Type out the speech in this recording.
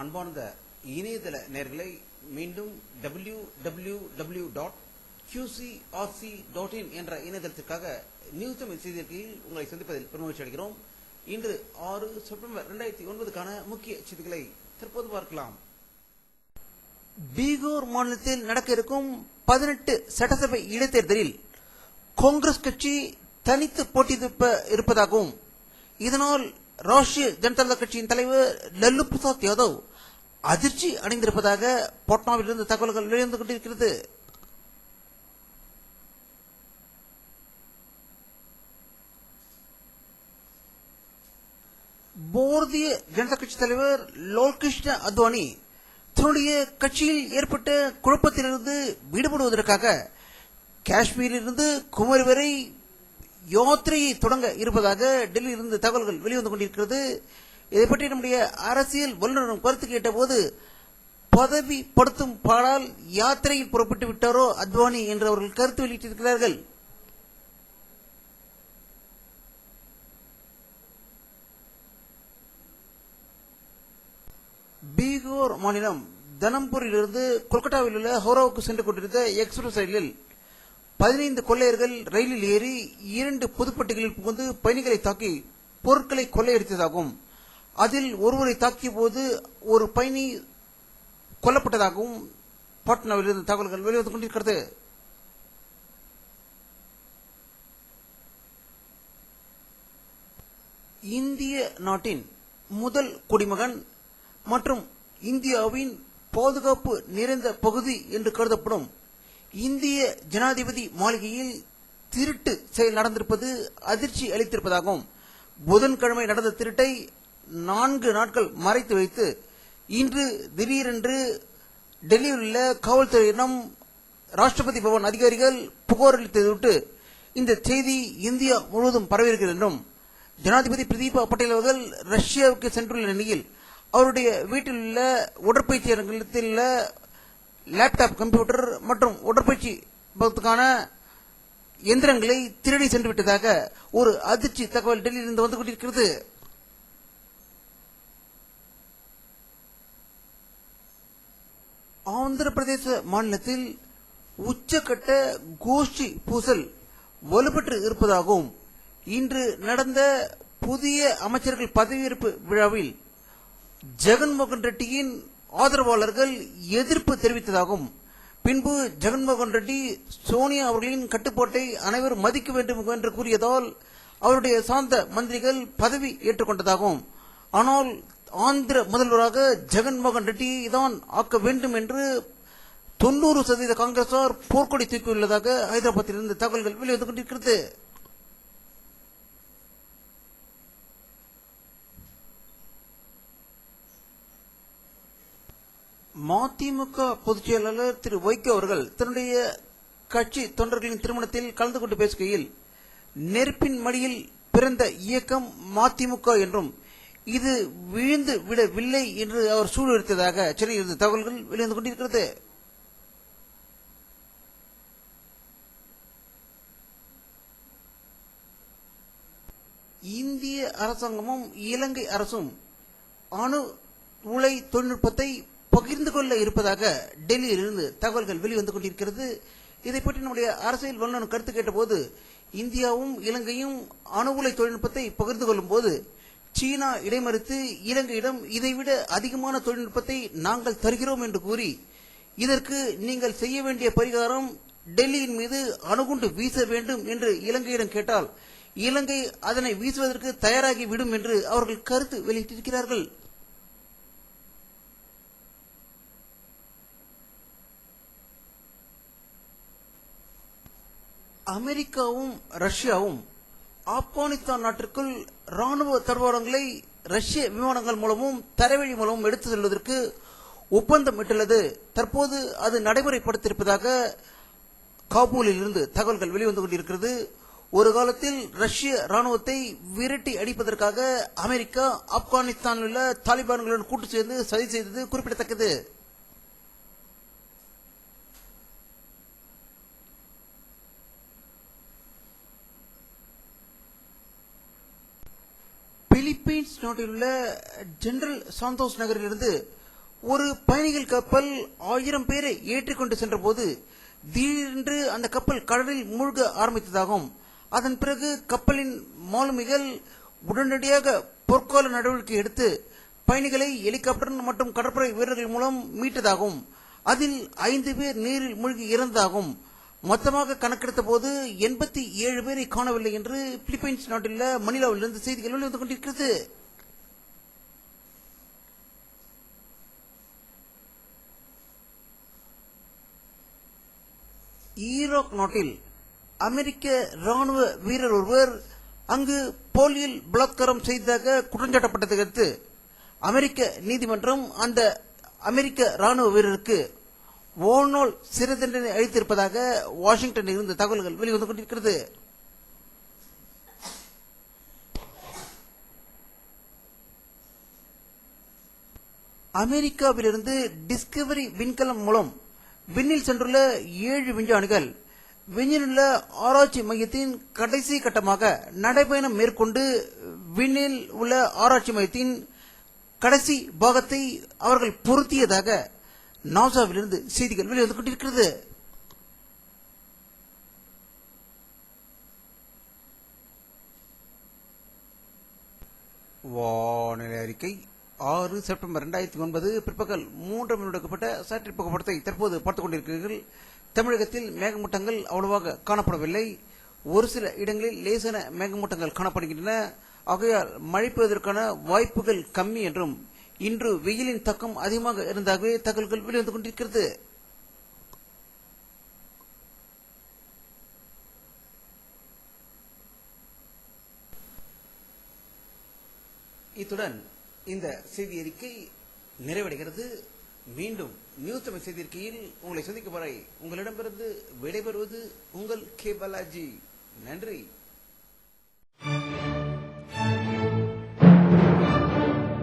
அன்பார்ந்த இணையதள நேயர்களை மீண்டும் www.qcrc.in என்ற இணையதளத்திற்காக நியூஸ் தமிழ் செய்திகளில் உங்களை சந்திப்பதில் பெருமகிழ்ச்சி அடைகிறோம். இன்று 6 செப்டம்பர் 2009க்கான முக்கிய செய்திகளை தற்போது பார்க்கலாம். பீகார் மாநிலத்தில் நடக்க இருக்கும் 18 சட்டசபை இடைத்தேர்தலில் காங்கிரஸ் கட்சி தனித்து போட்டியிட இருப்பதாகவும் இதனால் ராஷ்டிரிய ஜனதா கட்சியின் தலைவர் லல்லு பிரசாத் யாதவ் அதிர்ச்சி அடைந்திருப்பதாக பாட்னாவிலிருந்து தகவல்கள் வெளிவந்து கொண்டிருக்கிறது. பாரதிய ஜனதா கட்சி தலைவர் லால் கிருஷ்ண அத்வானி தன்னுடைய கட்சியில் ஏற்பட்ட குழப்பத்திலிருந்து விடுபடுவதற்காக காஷ்மீரிலிருந்து குமரி வரை யாத்திரையை தொடங்க இருப்பதாக டெல்லியிலிருந்து தகவல்கள் வெளிவந்து கொண்டிருக்கிறது. இதை பற்றி நம்முடைய அரசியல் வல்லுநரும் கருத்து கேட்டபோது, பதவி படுத்தும் பாடால் யாத்திரையில் புறப்பட்டு விட்டாரோ அத்வானி என்று அவர்கள் கருத்து வெளியிட்டிருக்கிறார்கள். பீகார் மாநிலம் தனம்பூரிலிருந்து கொல்கத்தாவில் உள்ள ஹோராவுக்கு சென்று கொண்டிருந்த எக்ஸ்பிரஸ் ரயிலில் 15 கொள்ளையர்கள் ரயிலில் ஏறி 2 பொதுப்பட்டிகளில் புகுந்து பயணிகளை தாக்கி பொருட்களை கொள்ளையடித்ததாகவும் அதில் ஒருவரை தாக்கிய போது ஒரு பயணி கொல்லப்பட்டதாகவும் பாட்னாவிலிருந்து தகவல்கள் வெளிவந்து கொண்டிருக்கிறது. இந்திய நாட்டின் முதல் குடிமகன் மற்றும் இந்தியாவின் பாதுகாப்பு நிறைந்த பகுதி என்று கருதப்படும் இந்திய ஜனாதிபதி மாளிகையில் திருட்டு செயல் நடந்திருப்பது அதிர்ச்சி அளித்திருப்பதாகவும் புதன்கிழமை நடந்த திருட்டை 4 நாட்கள் மறைத்து வைத்து இன்று திடீரென்று டெல்லியில் உள்ள காவல்துறையிடம் ராஷ்டிரபதி பவன் அதிகாரிகள் புகார் அளித்ததைவிட்டு இந்த செய்தி இந்தியா முழுவதும் பரவியிருக்கிறது என்றும் ஜனாதிபதி பிரதீபா பட்டேல் அவர்கள் ரஷ்யாவுக்கு சென்றுள்ள நிலையில் அவருடைய வீட்டில் உள்ள உடற்பயிற்சி அரங்கத்தில் உள்ள லேப்டாப், கம்ப்யூட்டர் மற்றும் உடற்பயிற்சி எந்திரங்களை திருடி சென்று விட்டதாக ஒரு அதிர்ச்சி தகவல் டெல்லியிலிருந்து வந்து கொண்டிருக்கிறது. ஆந்திர பிரதேச மாநிலத்தில் உச்சக்கட்ட கோஷ்டி பூசல் வலுப்பெற்று இருப்பதாகவும் இன்று நடந்த புதிய அமைச்சர்கள் பதவியேற்பு விழாவில் ஜெகன்மோகன் ரெட்டியின் ஆதரவாளர்கள் எதிர்ப்பு தெரிவித்ததாகவும் பின்பு ஜெகன்மோகன் ரெட்டி சோனியா அவர்களின் கட்டுப்பாட்டை அனைவரும் மதிக்க வேண்டும் என்று கூறியதால் அவருடைய சார்ந்த மந்திரிகள் பதவி ஏற்றுக்கொண்டதாகவும் ஆனால் ஆந்திர முதல்வராக ஜெகன்மோகன் ரெட்டியை தான் ஆக்க வேண்டும் என்று 90% காங்கிரசார் போர்க்கொடி தூக்கியுள்ளதாக ஹைதராபாத்திலிருந்து தகவல்கள் வெளிவந்து கொண்டிருக்கிறது. மதிமுக பொதுச் செயலாளர் திரு வைகோ அவர்கள் தன்னுடைய கட்சி தொண்டர்களின் திருமணத்தில் கலந்து கொண்டு பேசுகையில் நெருப்பின் மடியில் பிறந்த இயக்கம் மதிமுக என்றும் இது விழுந்து விடவில்லை என்று அவர் சூழலித்ததாக சென்னையிலிருந்து தகவல்கள் வெளிவந்து கொண்டிருக்கிறது. இந்திய அரசாங்கமும் இலங்கை அரசும் அணு உலை தொழில்நுட்பத்தை பகிர்ந்து கொள்ள இருப்பதாக டெல்லியிலிருந்து தகவல்கள் வெளிவந்து கொண்டிருக்கிறது. இதை பற்றி நம்முடைய அரசியல் வல்லுநர் கருத்து கேட்டபோது, இந்தியாவும் இலங்கையும் அணு உலை தொழில்நுட்பத்தை பகிர்ந்து கொள்ளும் போது சீனா இடைமறித்து இலங்கையிடம் இதைவிட அதிகமான தொழில்நுட்பத்தை நாங்கள் தருகிறோம் என்று கூறி இதற்கு நீங்கள் செய்ய வேண்டிய பரிகாரம் டெல்லியின் மீது அணுகுண்டு வீச வேண்டும் என்று இலங்கையிடம் கேட்டால் இலங்கை அதனை வீசுவதற்கு தயாராகி விடும் என்று அவர்கள் கருத்து வெளியிட்டிருக்கிறார்கள். அமெரிக்காவும் ரஷ்யாவும் ஆப்கானிஸ்தான் நாட்டிற்குள் ராணுவ தளவாடங்களை ரஷ்ய விமானங்கள் மூலமும் தரைவழி மூலமும் எடுத்து செல்வதற்கு ஒப்பந்தம் இட்டுள்ளது. தற்போது அது நடைமுறைப்படுத்தியிருப்பதாக காபூலில் இருந்து தகவல்கள் வெளிவந்து கொண்டிருக்கிறது. ஒரு காலத்தில் ரஷ்ய ராணுவத்தை விரட்டி அடிப்பதற்காக அமெரிக்கா ஆப்கானிஸ்தானில் உள்ள தாலிபான்களுடன் கூட்டு சேர்ந்து சதி செய்தது குறிப்பிடத்தக்கது. பிலிப்பைன்ஸ் நாட்டில் உள்ள ஜெனரல் சாந்தோஸ் நகரிலிருந்து ஒரு பயணிகள் கப்பல் 1000 பேரை ஏற்றிக்கொண்டு சென்ற போது திடீரென்று அந்த கப்பல் கடலில் மூழ்க ஆரம்பித்ததாகவும், அதன் பிறகு கப்பலின் மாலுமிகள் உடனடியாக போர்க்கால நடவடிக்கை எடுத்து பயணிகளை ஹெலிகாப்டர் மற்றும் கடற்படை வீரர்கள் மூலம் மீட்டதாகவும், அதில் 5 பேர் நீரில் மூழ்கி இறந்ததாகவும், மொத்தமாக கணக்கெடுத்த போது 87 பேரை காணவில்லை என்று பிலிப்பைன்ஸ் நாட்டில் மணிலாவிலிருந்து செய்திகள் வெளிவந்து கொண்டிருக்கிறது. ஈராக் நாட்டில் அமெரிக்க ராணுவ வீரர் ஒருவர் அங்கு பாலியல் பலாத்காரம் செய்ததாக குற்றஞ்சாட்டப்பட்டதை அடுத்து அமெரிக்க நீதிமன்றம் அந்த அமெரிக்க ராணுவ வீரருக்கு வாழ்நாள் சிறை தண்டனை அளித்திருப்பதாக வாஷிங்டனில் இருந்து தகவல்கள் வெளிவந்து கொண்டிருக்கிறது. அமெரிக்காவிலிருந்து டிஸ்கவரி விண்கலம் மூலம் விண்ணில் சென்றுள்ள 7 விஞ்ஞானிகள் விண்ணிலுள்ள ஆராய்ச்சி மையத்தின் கடைசி கட்டமாக நடைபயணம் மேற்கொண்டு விண்ணில் உள்ள ஆராய்ச்சி மையத்தின் கடைசி பாகத்தை அவர்கள் பொருத்தியதாக நாசாவிலிருந்து செய்திகள் வெளிவந்து கொண்டிருக்கிறது. வானிலை அறிக்கை 6 செப்டம்பர் 2009 பிற்பகல் 3 எடுக்கப்பட்ட சேட்டலைட் புகைப்படத்தை தற்போது பார்த்துக் கொண்டிருக்கிறீர்கள். தமிழகத்தில் மேகமூட்டங்கள் அவ்வளவாக காணப்படவில்லை. ஒரு சில இடங்களில் லேசான மேகமூட்டங்கள் காணப்படுகின்றன. ஆகையால் மழை பெய்வதற்கான வாய்ப்புகள் கம்மி என்றும், இன்று வெயிலின் தாக்கம் அதிகமாக இருந்தாகவே தகவல்கள் வெளிவந்து கொண்டிருக்கிறது. இத்துடன் இந்த செய்தி அறிக்கை நிறைவடைகிறது. மீண்டும் நியூஸ் தமிழ் செய்தி அறிக்கையில் உங்களை சந்திக்கும் வரை உங்களிடமிருந்து விடைபெறுவது உங்கள் கே பாலாஜி. நன்றி.